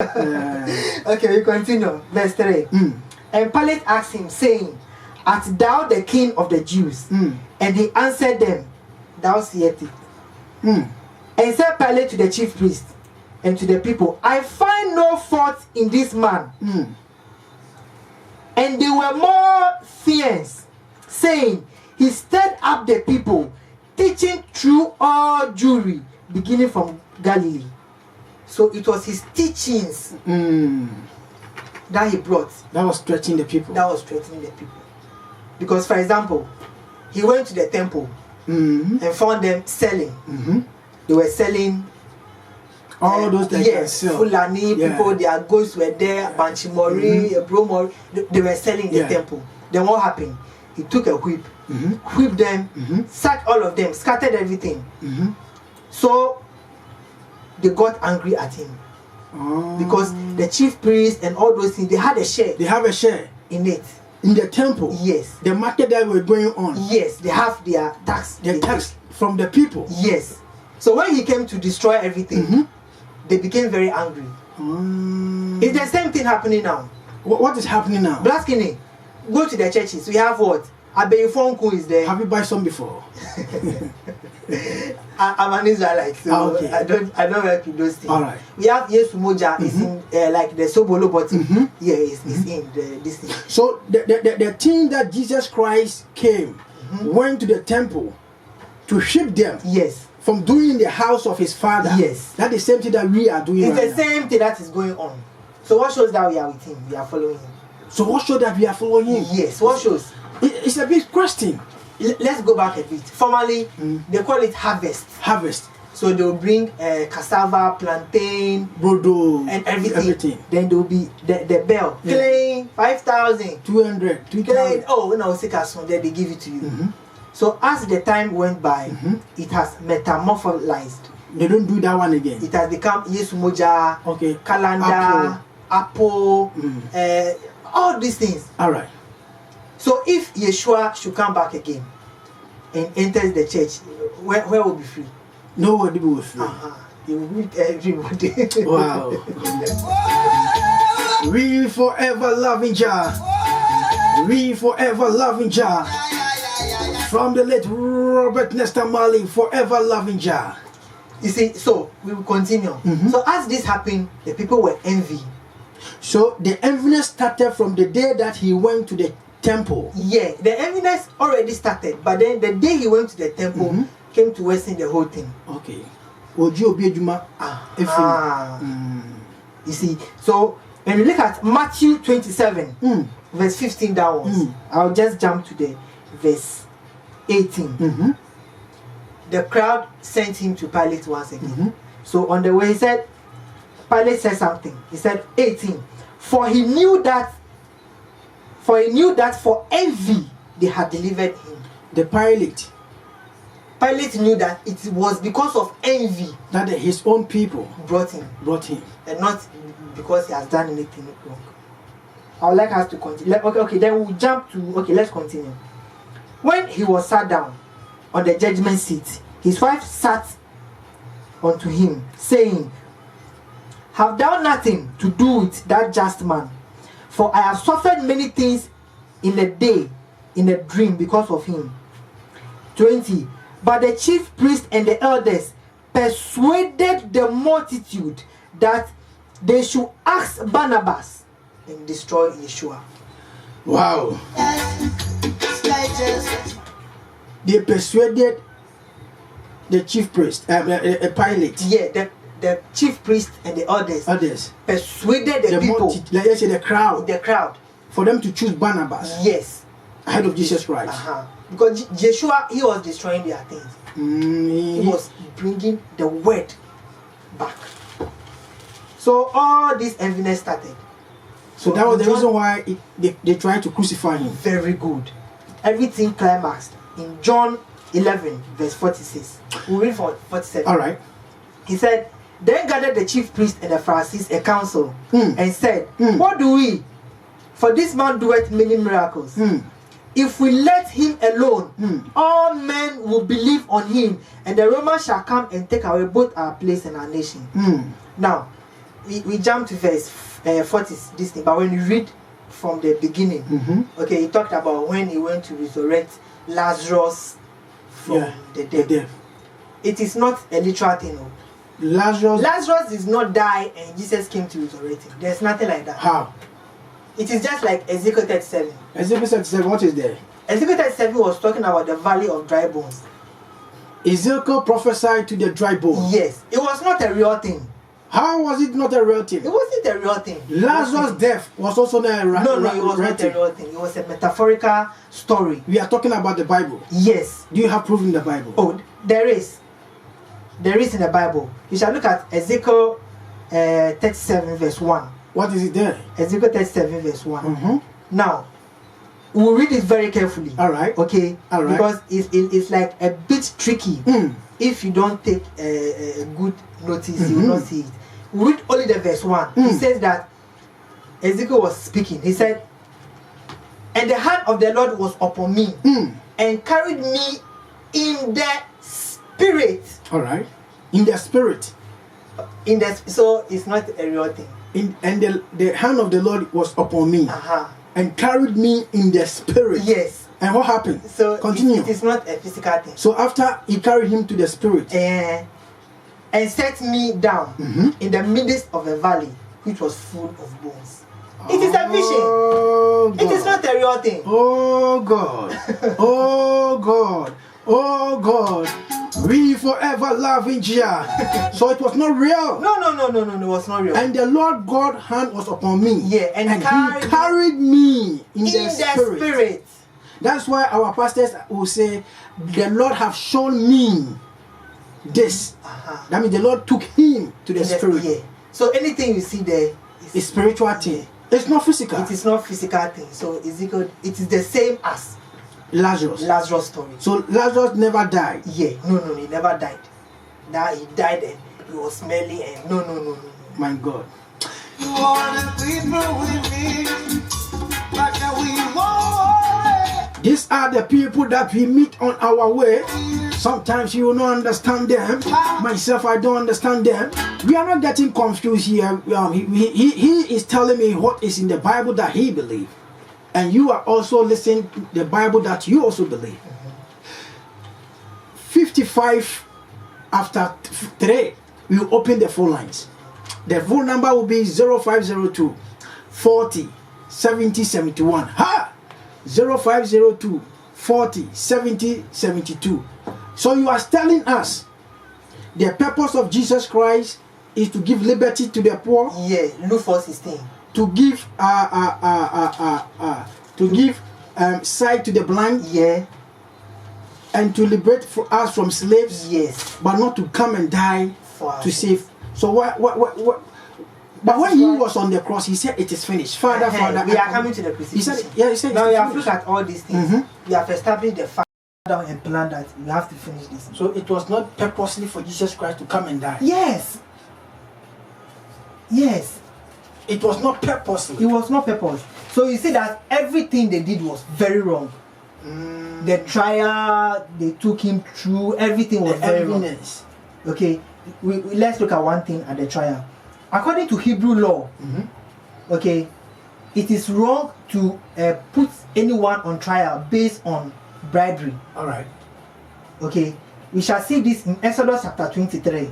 Okay, we continue. Verse 3. And Pilate asked him, saying, Art thou the king of the Jews? And he answered them, Thou sayest it. And said Pilate to the chief priest and to the people, I find no fault in this man. And they were more fierce, saying, He stirred up the people, teaching through all Jewry, beginning from Galilee. So it was his teachings that he brought. That was threatening the people. Because, for example, he went to the temple and found them selling. They were selling all those things. Yes, Fulani people, their ghosts were there, Banchimori, Bromori, they were selling the temple. Then what happened? He took a whip, whipped them, sacked all of them, scattered everything. So they got angry at him. Because the chief priest and all those things, they had a share. They have a share in it. In the temple? Yes. The market that were going on? Yes, they have their tax. The tax from the people? Yes. So when he came to destroy everything, they became very angry. It's the same thing happening now. What is happening now? Blaskini, go to the churches. We have what? Abeyifonku is there. Have you bought some before? I'm an Israelite, so okay. I don't work with those things. All right. We have Yesu Moja is in like the Sobolo bottle. Yeah, it's in this thing. So the thing that Jesus Christ came, went to the temple to ship them. Yes. From doing in the house of his father. Yes. That's the same thing that we are doing. It's the same thing that is going on. So what shows that we are with him? We are following him. So what shows that we are following him? Yes. What shows? It's a big question. Let's go back a bit. Formerly, they call it harvest. Harvest. So they'll bring cassava, plantain, brodo, and everything. Then there'll be the bell. Claim 5,000. 200. 2,000. Oh, when I was sick as soon, then they give it to you. So as the time went by, it has metamorphosed. They don't do that one again. It has become Yesumoja, calendar, apple, all these things. All right. So if Yeshua should come back again and enters the church, where will be free? Nobody will be free. He will meet everybody. Wow. We forever loving Jah. We forever loving Jah. From the late Robert Nesta Marley, forever loving Jah. You see, so we will continue. So as this happened, the people were envy. So the enviness started from the day that he went to the temple. Yeah, the enviness already started, but then the day he went to the temple came to worsen the whole thing. Okay. You see, so when we look at Matthew 27, verse 15 downwards, I'll just jump to the verse 18. The crowd sent him to Pilate once again. So on the way, he said, Pilate said something. He said, 18. For he knew that for envy they had delivered him. The Pilate knew that it was because of envy that his own people brought him, and not because he has done anything wrong. I would like us to continue. Okay, then we'll jump to. Okay, let's continue. When he was sat down on the judgment seat, his wife sat unto him, saying, Have thou nothing to do with that just man? For I have suffered many things in a day, in a dream, because of him. 20. But the chief priest and the elders persuaded the multitude that they should ask Barnabas and destroy Yeshua. Wow. They persuaded the chief priest, Pilate. Yeah, the chief priest and the others persuaded the people, let's say the crowd, for them to choose Barnabas. Yes, ahead of Jesus Christ. Because Yeshua, he was destroying their things. He was bringing the word back. So all this enviness started. So that was the reason why they tried to crucify him. Very good. Everything climaxed in John 11 verse 46. We read for 47. All right. He said, Then gathered the chief priest and the Pharisees a council and said, What do we? For this man doeth many miracles. If we let him alone, all men will believe on him, and the Romans shall come and take away both our place and our nation. Now, we jump to verse 40, this thing, but when you read from the beginning, okay, he talked about when he went to resurrect Lazarus from the dead. It is not a literal thing. No. Lazarus did not die and Jesus came to resurrect him. There's nothing like that. How? It is just like Ezekiel 37. Ezekiel 37, what is there? Ezekiel 37 was talking about the valley of dry bones. Ezekiel prophesied to the dry bones. Yes, it was not a real thing. How was it not a real thing? It wasn't a real thing. Lazarus' death was also not a real thing. No, it was not a real thing. It was a metaphorical story. We are talking about the Bible. Yes. Do you have proof in the Bible? Oh, there is. There is in the Bible. You shall look at Ezekiel 37 verse 1. What is it there? Ezekiel 37 verse 1. Now, we'll read it very carefully. All right. Okay. All right. Because it's like a bit tricky. If you don't take a good notice, you will not see it. We read only the verse 1. He says that Ezekiel was speaking. He said, "And the hand of the Lord was upon me, and carried me in the spirit." All right. In the spirit. So it's not a real thing. And the hand of the Lord was upon me, and carried me in the spirit. Yes. And what happened? So continue. It is not a physical thing. So after he carried him to the spirit, and set me down in the midst of a valley which was full of bones. It is a vision. It is not a real thing. Oh God. Oh God. Oh God. We forever loving Jah. So it was not real. No, it was not real. And the Lord God's hand was upon me. Yeah, and he carried me in the spirit. That's why our pastors will say, "The Lord have shown me this." That means the Lord took him to the spirit. Yeah. So anything you see there is spiritual thing. It's not physical. It is not physical thing. So Ezekiel, it is the same as Lazarus story. So Lazarus never died. Yeah. No, he never died. That he died and he was smelly and no. My God. You wanna be with me, but we won't. These are the people that we meet on our way. Sometimes you will not understand them. Myself, I don't understand them. We are not getting confused here. He is telling me what is in the Bible that he believes. And you are also listening to the Bible that you also believe. 55 after 3, we will open the phone lines. The phone number will be 0502 40 70 71. Ha! 0502 40 70 72. So you are telling us the purpose of Jesus Christ is to give liberty to the poor. Yeah, Luke 4:16. To give sight to the blind. Yeah. And to liberate for us from slaves. Yes. But not to come and die for to save. So what? But when he was on the cross, he said, "It is finished." Father, we are coming to the crucifixion. He said, now we have looked at all these things. We have established the fact and plan that we have to finish this. So it was not purposely for Jesus Christ to come and die. Yes. It was not purposely. It was not purpose. So you see that everything they did was very wrong. The trial they took him through, everything was very wrong. Okay, let's look at one thing at the trial. According to Hebrew law, okay, it is wrong to put anyone on trial based on bribery. All right. Okay, we shall see this in Exodus chapter 23,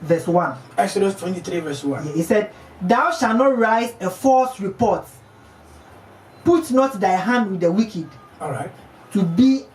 verse 1. Exodus 23, verse 1. He said, "Thou shalt not rise a false report. Put not thy hand with the wicked." All right. To be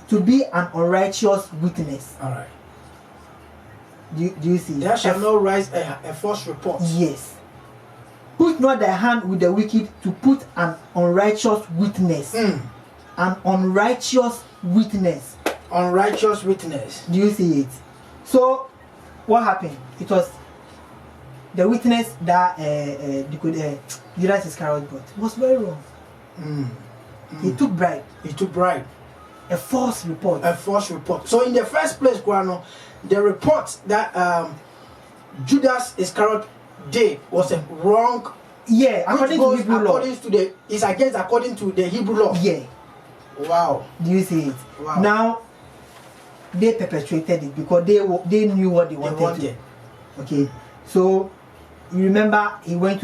an unrighteous witness. All right. Do you see? Thou shalt not rise a false report. Yes. Put not thy hand with the wicked to put an unrighteous witness. An unrighteous witness. Unrighteous witness. Do you see it? So, what happened? It was the witness that Judas Iscariot got. It was very wrong. He took bribe. A false report. So in the first place, Guano, the report that Judas Iscariot did was a wrong. Yeah, according to Hebrew law. It's against according to the Hebrew law. Yeah. Wow. Do you see it? Wow. Now they perpetrated it because they knew what they wanted. Okay. So you remember he went to